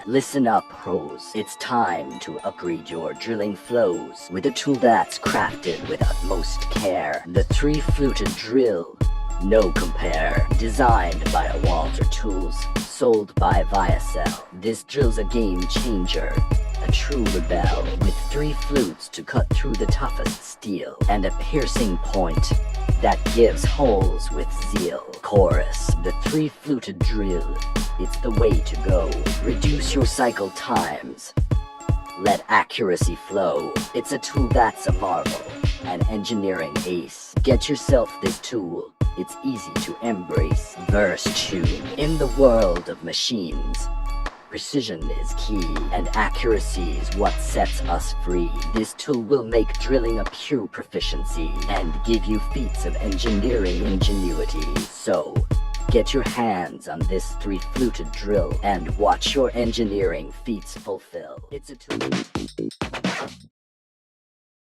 Listen up, pros. It's time to upgrade your drilling flows with a tool that's crafted with utmost care. The Three Fluted Drill. No compare. Designed by Walter Tools, sold by Viacell. This drill's a game changer. A true rebel with 3 flutes to cut through the toughest steel, and a piercing point that gives holes with zeal. Chorus, the Three Fluted Drill. It's the way to go. Reduce your cycle times. Let accuracy flow. It's a tool that's a marvel, an engineering ace. Get yourself this tool. It's easy to embrace. Verse 2. In the world of machines, precision is key, and accuracy is what sets us free. This tool will make drilling a pure proficiency and give you feats of engineering ingenuity. So, get your hands on this Three Fluted Drill and watch your engineering feats fulfill. It's a tool.